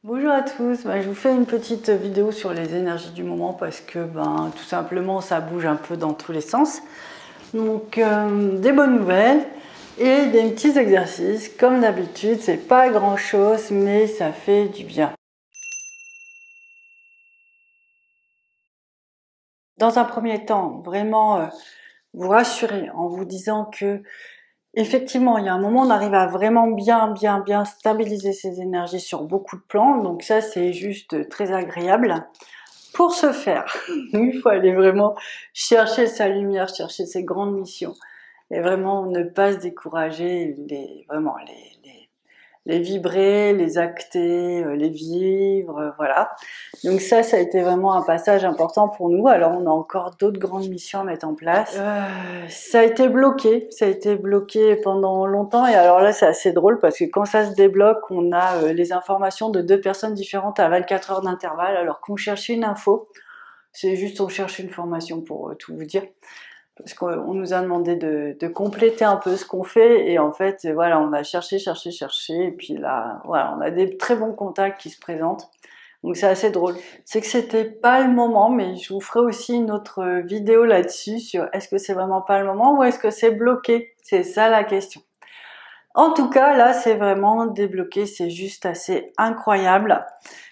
Bonjour à tous, je vous fais une petite vidéo sur les énergies du moment parce que tout simplement ça bouge un peu dans tous les sens. Donc des bonnes nouvelles et des petits exercices. Comme d'habitude, c'est pas grand chose mais ça fait du bien. Dans un premier temps, vraiment vous rassurer en vous disant que effectivement, il y a un moment, on arrive à vraiment bien stabiliser ses énergies sur beaucoup de plans. Donc ça, c'est juste très agréable. Pour ce faire, il faut aller vraiment chercher sa lumière, chercher ses grandes missions. Et vraiment ne pas se décourager, les vibrer, les acter, les vivre, voilà. Donc ça a été vraiment un passage important pour nous. Alors on a encore d'autres grandes missions à mettre en place. Ça a été bloqué pendant longtemps. Et alors là c'est assez drôle parce que quand ça se débloque, on a les informations de 2 personnes différentes à 24 heures d'intervalle alors qu'on cherchait une info. C'est juste on cherche une formation pour tout vous dire. Parce qu'on nous a demandé de compléter un peu ce qu'on fait et en fait voilà, on a cherché et puis là voilà, on a des très bons contacts qui se présentent. Donc c'est assez drôle. C'est que c'était pas le moment, mais je vous ferai aussi une autre vidéo là-dessus sur est-ce que c'est vraiment pas le moment ou est-ce que c'est bloqué? C'est ça la question. En tout cas, là c'est vraiment débloqué, c'est juste assez incroyable.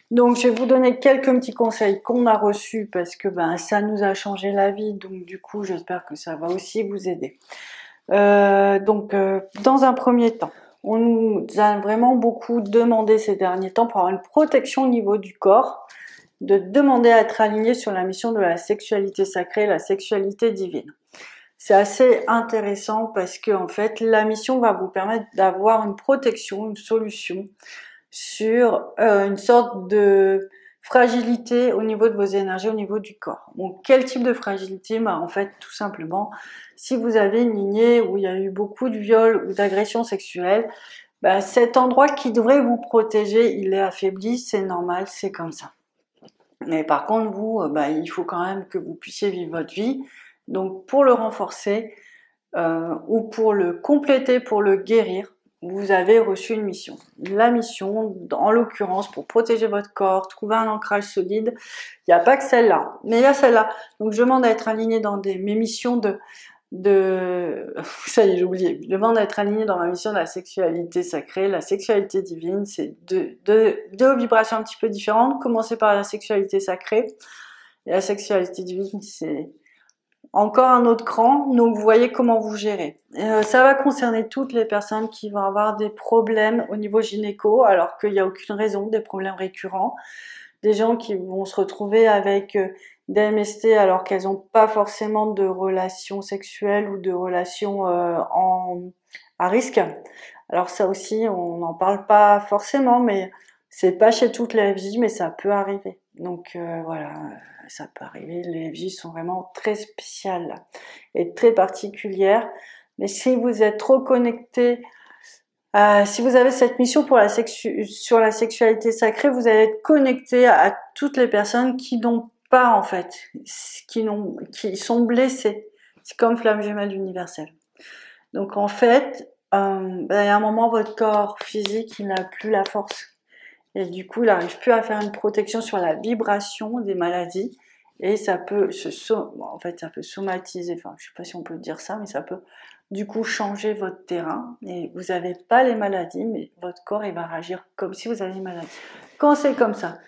Donc je vais vous donner quelques petits conseils qu'on a reçus parce que ça nous a changé la vie, donc du coup j'espère que ça va aussi vous aider. Dans un premier temps, on nous a vraiment beaucoup demandé ces derniers temps pour avoir une protection au niveau du corps, de demander à être aligné sur la mission de la sexualité sacrée, la sexualité divine. C'est assez intéressant parce que en fait la mission va vous permettre d'avoir une protection, une solution sur une sorte de fragilité au niveau de vos énergies, au niveau du corps. Donc quel type de fragilité? En fait tout simplement, si vous avez une lignée où il y a eu beaucoup de viols ou d'agressions sexuelles, cet endroit qui devrait vous protéger, il est affaibli, c'est normal, c'est comme ça. Mais par contre vous, il faut quand même que vous puissiez vivre votre vie. Donc pour le renforcer ou pour le compléter, pour le guérir, vous avez reçu une mission. La mission, en l'occurrence, pour protéger votre corps, trouver un ancrage solide, il n'y a pas que celle-là, mais il y a celle-là. Donc je demande à être aligné dans mes missions ça y est, j'ai oublié. Je demande à être aligné dans ma mission de la sexualité sacrée, la sexualité divine. C'est deux vibrations un petit peu différentes. Commencer par la sexualité sacrée et la sexualité divine, c'est encore un autre cran, donc vous voyez comment vous gérez. Ça va concerner toutes les personnes qui vont avoir des problèmes au niveau gynéco, alors qu'il n'y a aucune raison, des problèmes récurrents. Des gens qui vont se retrouver avec des MST alors qu'elles n'ont pas forcément de relations sexuelles ou de relations à risque. Alors ça aussi, on n'en parle pas forcément, mais c'est pas chez toute la vie, mais ça peut arriver. Donc voilà, ça peut arriver. Les vies sont vraiment très spéciales et très particulières. Mais si vous êtes trop connecté, si vous avez cette mission pour sur la sexualité sacrée, vous allez être connecté à toutes les personnes qui n'ont pas en fait, qui sont blessées. C'est comme flamme jumelle universelle. Donc en fait, il y a un moment votre corps physique il n'a plus la force et du coup il n'arrive plus à faire une protection sur la vibration des maladies et ça peut en fait ça peut somatiser, enfin je sais pas si on peut dire ça, mais ça peut du coup changer votre terrain et vous n'avez pas les maladies mais votre corps il va réagir comme si vous aviez une maladie. Quand c'est comme ça,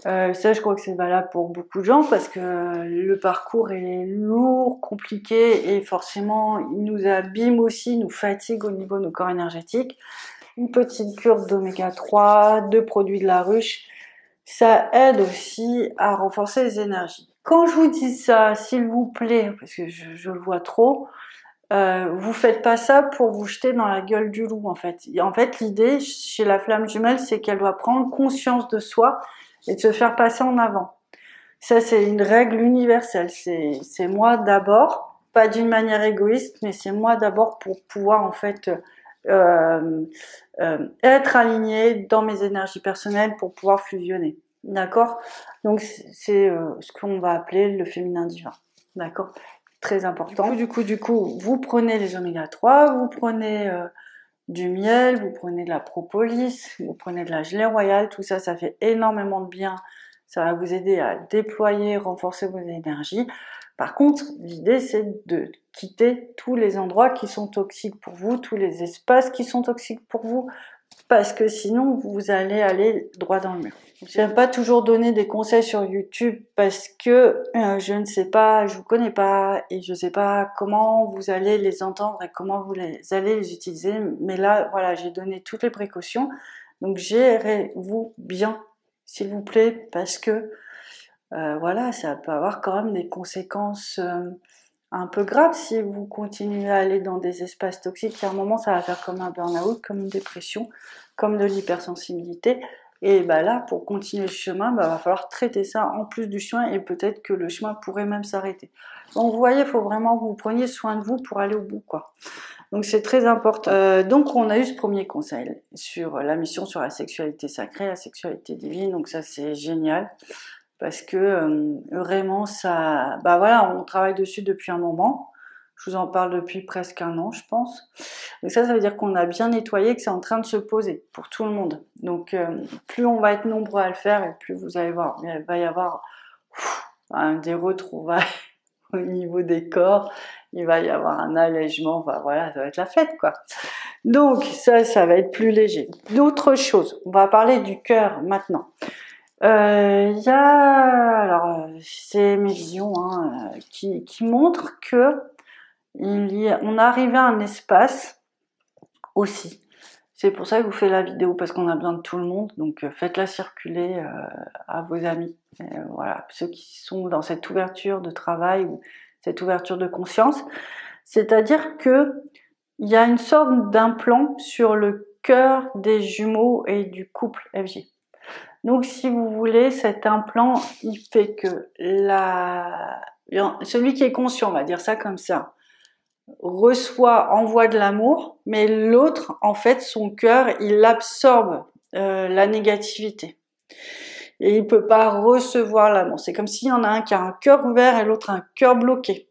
ça je crois que c'est valable pour beaucoup de gens parce que le parcours est lourd, compliqué et forcément il nous abîme aussi, nous fatigue au niveau de nos corps énergétiques. Une petite cure d'oméga 3, de produits de la ruche, ça aide aussi à renforcer les énergies. Quand je vous dis ça, s'il vous plaît, parce que je le vois trop, vous faites pas ça pour vous jeter dans la gueule du loup en fait. En fait, l'idée chez la flamme jumelle, c'est qu'elle doit prendre conscience de soi et de se faire passer en avant. Ça, c'est une règle universelle. C'est moi d'abord, pas d'une manière égoïste, mais c'est moi d'abord pour pouvoir en fait être aligné dans mes énergies personnelles pour pouvoir fusionner. D'accord? Donc c'est ce qu'on va appeler le féminin divin. D'accord? Très important. Du coup, vous prenez les oméga 3, vous prenez du miel, vous prenez de la propolis, vous prenez de la gelée royale, tout ça, ça fait énormément de bien. Ça va vous aider à déployer, renforcer vos énergies. Par contre, l'idée, c'est de quitter tous les endroits qui sont toxiques pour vous, tous les espaces qui sont toxiques pour vous, parce que sinon, vous allez aller droit dans le mur. Je n'aime pas toujours donner des conseils sur YouTube parce que je ne sais pas, je vous connais pas et je ne sais pas comment vous allez les entendre et comment vous allez les utiliser. Mais là, voilà, j'ai donné toutes les précautions. Donc, gérez-vous bien, s'il vous plaît, parce que voilà, ça peut avoir quand même des conséquences un peu graves si vous continuez à aller dans des espaces toxiques. À un moment, ça va faire comme un burn-out, comme une dépression, comme de l'hypersensibilité. Et bah là, pour continuer le chemin, bah, va falloir traiter ça en plus du chemin et peut-être que le chemin pourrait même s'arrêter. Donc vous voyez, il faut vraiment que vous preniez soin de vous pour aller au bout, quoi. Donc c'est très important. Donc on a eu ce premier conseil sur la mission sur la sexualité sacrée, la sexualité divine. Donc ça c'est génial parce que vraiment ça, bah voilà, on travaille dessus depuis un moment. Je vous en parle depuis presque un an, je pense. Donc ça veut dire qu'on a bien nettoyé, que c'est en train de se poser pour tout le monde. Donc plus on va être nombreux à le faire, et plus vous allez voir, il va y avoir des retrouvailles au niveau des corps. Il va y avoir un allègement. Enfin, voilà, ça va être la fête, quoi. Donc ça va être plus léger. D'autres choses. On va parler du cœur maintenant. Il y a, alors c'est mes visions qui montrent que on est arrivé à un espace aussi. C'est pour ça que je vous fais la vidéo, parce qu'on a besoin de tout le monde, donc faites-la circuler à vos amis. Voilà, ceux qui sont dans cette ouverture de travail ou cette ouverture de conscience. C'est-à-dire que il y a une sorte d'implant sur le cœur des jumeaux et du couple FJ. Donc si vous voulez, cet implant, il fait que celui qui est conscient, on va dire ça comme ça, envoie de l'amour, mais l'autre, en fait, son cœur, il absorbe la négativité. Et il peut pas recevoir l'amour. C'est comme s'il y en a un qui a un cœur ouvert et l'autre un cœur bloqué.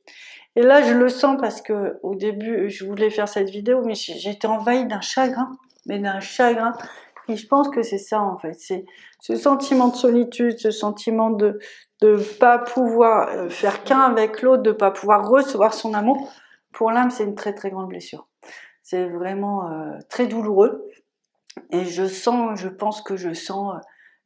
Et là, je le sens parce que au début, je voulais faire cette vidéo, mais j'étais envahie d'un chagrin, Et je pense que c'est ça, en fait. C'est ce sentiment de solitude, ce sentiment de pas pouvoir faire qu'un avec l'autre, de pas pouvoir recevoir son amour. Pour l'âme, c'est une très très grande blessure. C'est vraiment très douloureux. Et je pense que je sens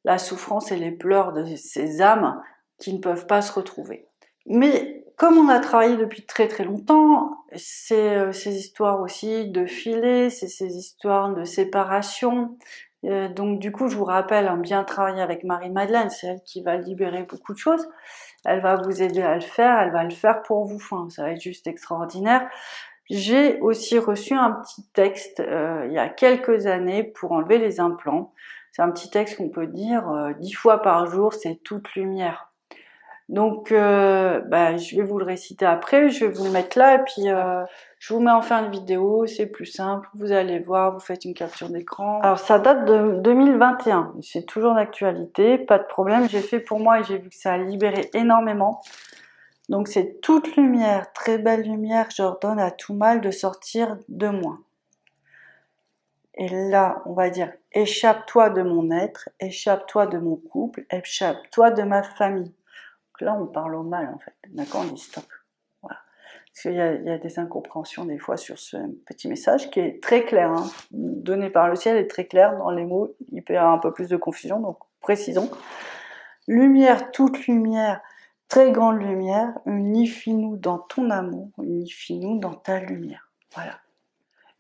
la souffrance et les pleurs de ces âmes qui ne peuvent pas se retrouver. Mais comme on a travaillé depuis très très longtemps, c'est ces histoires aussi de filets, c'est ces histoires de séparation. Donc du coup, je vous rappelle, bien travailler avec Marie-Madeleine, c'est elle qui va libérer beaucoup de choses. Elle va vous aider à le faire, elle va le faire pour vous. Enfin, ça va être juste extraordinaire. J'ai aussi reçu un petit texte il y a quelques années pour enlever les implants. C'est un petit texte qu'on peut dire 10 fois par jour, c'est toute lumière. Donc, je vais vous le réciter après, je vais vous le mettre là, et puis je vous mets en fin de vidéo, c'est plus simple, vous allez voir, vous faites une capture d'écran. Alors, ça date de 2021, c'est toujours d'actualité, pas de problème, j'ai fait pour moi et j'ai vu que ça a libéré énormément. Donc, c'est toute lumière, très belle lumière, j'ordonne à tout mal de sortir de moi. Et là, on va dire, échappe-toi de mon être, échappe-toi de mon couple, échappe-toi de ma famille. Là, on parle au mal, en fait. D'accord, on dit stop. Voilà. Parce qu'il y a des incompréhensions, des fois, sur ce petit message, qui est très clair, donné par le ciel, est très clair dans les mots. Il peut y avoir un peu plus de confusion, donc précisons. Lumière, toute lumière, très grande lumière, unifie-nous dans ton amour, unifie-nous dans ta lumière. Voilà.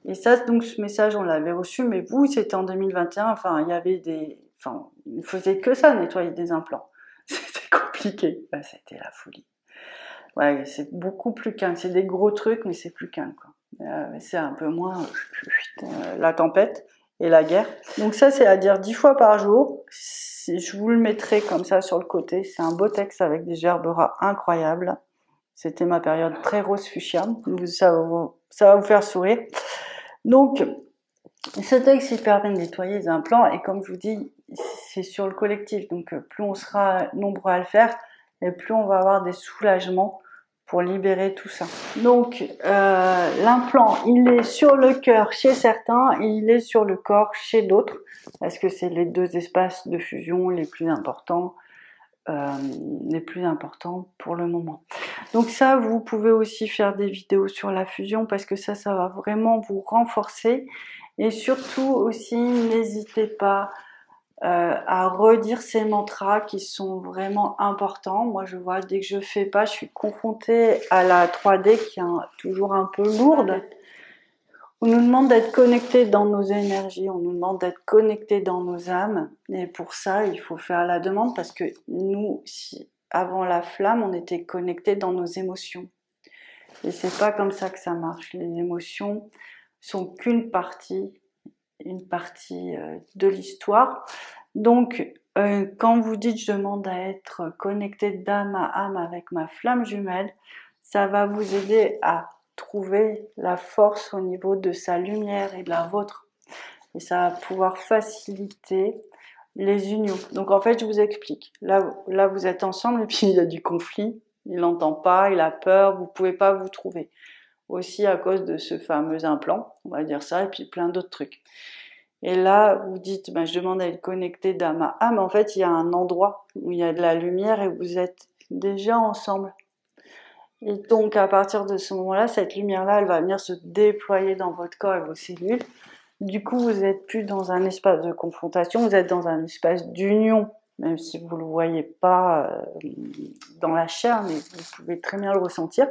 Et ça, donc, ce message, on l'avait reçu, mais vous, c'était en 2021, enfin, il y avait il ne faisait que ça, nettoyer des implants. C'était compliqué. C'était la folie. Ouais, c'est beaucoup plus calme. C'est des gros trucs, mais c'est plus calme, quoi. C'est un peu moins la tempête et la guerre. Donc ça, c'est à dire 10 fois par jour. Je vous le mettrai comme ça sur le côté. C'est un beau texte avec des gerbera incroyables. C'était ma période très rose fuchsia. Ça va vous faire sourire. Donc, ce texte, il permet de nettoyer les implants. Et comme je vous dis, c'est sur le collectif. Donc, plus on sera nombreux à le faire, et plus on va avoir des soulagements pour libérer tout ça. Donc l'implant, il est sur le cœur chez certains et il est sur le corps chez d'autres, parce que c'est les deux espaces de fusion les plus importants pour le moment. Donc ça, vous pouvez aussi faire des vidéos sur la fusion, parce que ça va vraiment vous renforcer. Et surtout aussi, n'hésitez pas à redire ces mantras qui sont vraiment importants. Moi, je vois, dès que je fais pas, je suis confrontée à la 3D qui est toujours un peu lourde. On nous demande d'être connectés dans nos énergies, on nous demande d'être connectés dans nos âmes. Et pour ça, il faut faire la demande, parce que nous, avant la flamme, on était connectés dans nos émotions. Et c'est pas comme ça que ça marche. Les émotions sont qu'une partie de l'histoire. Donc, quand vous dites je demande à être connecté d'âme à âme avec ma flamme jumelle, ça va vous aider à trouver la force au niveau de sa lumière et de la vôtre. Et ça va pouvoir faciliter les unions. Donc en fait, je vous explique. Là vous êtes ensemble et puis il y a du conflit. Il n'entend pas, il a peur, vous pouvez pas vous trouver. Aussi à cause de ce fameux implant, on va dire ça, et puis plein d'autres trucs. Et là, vous dites, je demande à être connecté d'âme à âme. En fait, il y a un endroit où il y a de la lumière et vous êtes déjà ensemble. Et donc, à partir de ce moment-là, cette lumière-là, elle va venir se déployer dans votre corps et vos cellules. Du coup, vous n'êtes plus dans un espace de confrontation, vous êtes dans un espace d'union, même si vous ne le voyez pas dans la chair, mais vous pouvez très bien le ressentir.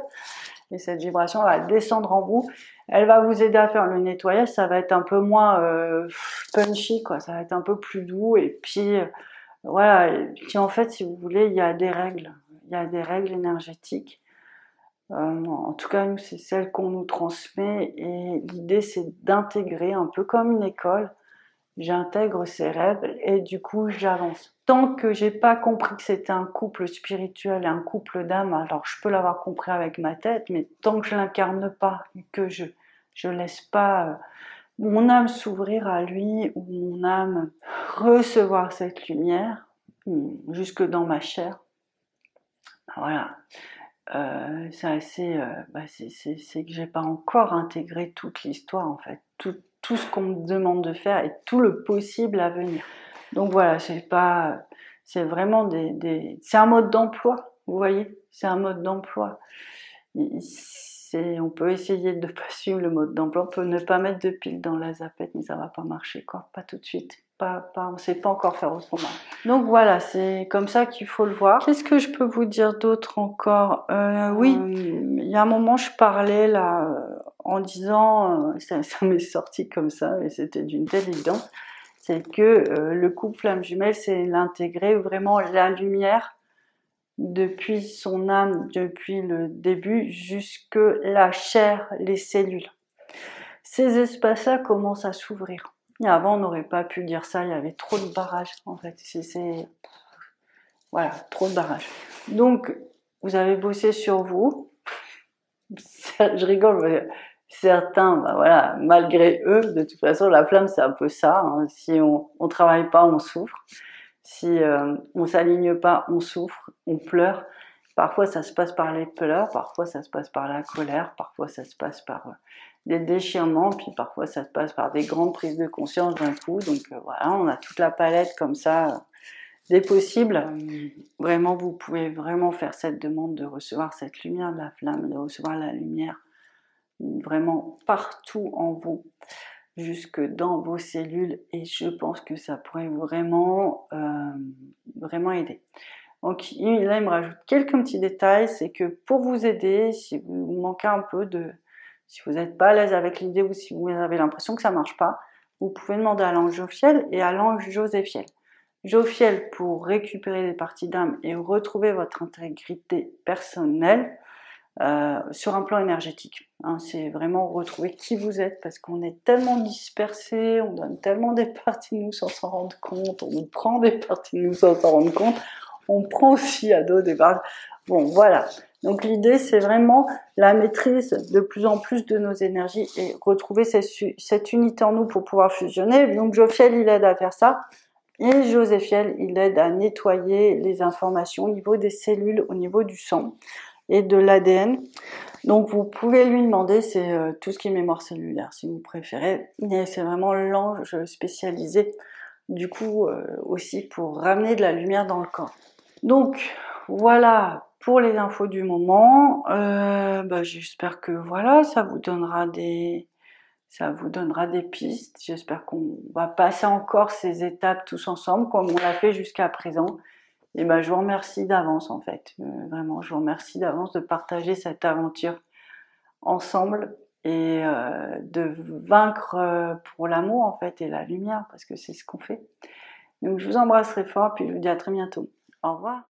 Et cette vibration va descendre en vous. Elle va vous aider à faire le nettoyage, ça va être un peu moins punchy, quoi. Ça va être un peu plus doux. Et puis, voilà. Et puis, en fait, si vous voulez, il y a des règles. Il y a des règles énergétiques. En tout cas, nous, c'est celles qu'on nous transmet. Et l'idée, c'est d'intégrer, un peu comme une école. J'intègre ces règles et du coup, j'avance. Tant que j'ai pas compris que c'était un couple spirituel, un couple d'âmes, alors je peux l'avoir compris avec ma tête, mais tant que je l'incarne pas, que je laisse pas mon âme s'ouvrir à lui, ou mon âme recevoir cette lumière, jusque dans ma chair, voilà. C'est assez, c'est que j'ai pas encore intégré toute l'histoire, en fait, tout ce qu'on me demande de faire et tout le possible à venir. Donc voilà, c'est vraiment c'est un mode d'emploi, vous voyez, c'est un mode d'emploi. On peut essayer de ne pas suivre le mode d'emploi, on peut ne pas mettre de piles dans la zapette, mais ça va pas marcher, quoi, pas tout de suite. On sait pas encore faire autrement. Donc voilà, c'est comme ça qu'il faut le voir. Qu'est-ce que je peux vous dire d'autre encore? Oui, il y a un moment, je parlais là en disant, ça m'est sorti comme ça, et c'était d'une telle évidence, c'est que le couple flamme jumelle, c'est l'intégrer vraiment la lumière depuis son âme, depuis le début, jusque la chair, les cellules. Ces espaces-là commencent à s'ouvrir. Et avant, on n'aurait pas pu dire ça, il y avait trop de barrages, en fait. Voilà, trop de barrages. Donc, vous avez bossé sur vous. Je rigole, mais certains, voilà, malgré eux, de toute façon, la flamme, c'est un peu ça. Hein. Si on travaille pas, on souffre. Si on s'aligne pas, on souffre, on pleure. Parfois, ça se passe par les pleurs, parfois, ça se passe par la colère, parfois, ça se passe par des déchirements, puis parfois, ça se passe par des grandes prises de conscience d'un coup. Donc voilà, on a toute la palette comme ça des possibles. Vraiment, vous pouvez vraiment faire cette demande de recevoir cette lumière de la flamme, de recevoir la lumière vraiment partout en vous, jusque dans vos cellules, et je pense que ça pourrait vraiment aider. Donc là, il me rajoute quelques petits détails, c'est que pour vous aider, si vous manquez un peu si vous n'êtes pas à l'aise avec l'idée, ou si vous avez l'impression que ça marche pas, vous pouvez demander à l'ange Jophiel et à l'ange Joséphiel. Jophiel pour récupérer des parties d'âme et retrouver votre intégrité personnelle, sur un plan énergétique. Hein, c'est vraiment retrouver qui vous êtes, parce qu'on est tellement dispersés, on donne tellement des parties de nous sans s'en rendre compte, on nous prend des parties de nous sans s'en rendre compte, on prend aussi à d'autres des parties. Bon, voilà. Donc l'idée, c'est vraiment la maîtrise de plus en plus de nos énergies et retrouver cette unité en nous pour pouvoir fusionner. Donc Jophiel, il aide à faire ça. Et Joséphiel, il aide à nettoyer les informations au niveau des cellules, au niveau du sang. et de l'ADN. Donc vous pouvez lui demander, c'est tout ce qui est mémoire cellulaire si vous préférez, mais c'est vraiment l'ange spécialisé du coup aussi pour ramener de la lumière dans le corps. Donc voilà pour les infos du moment. J'espère que voilà, ça vous donnera des pistes. J'espère qu'on va passer encore ces étapes tous ensemble comme on l'a fait jusqu'à présent. Et je vous remercie d'avance en fait. Vraiment, je vous remercie d'avance de partager cette aventure ensemble et de vaincre pour l'amour en fait et la lumière parce que c'est ce qu'on fait. Donc je vous embrasserai fort puis je vous dis à très bientôt. Au revoir.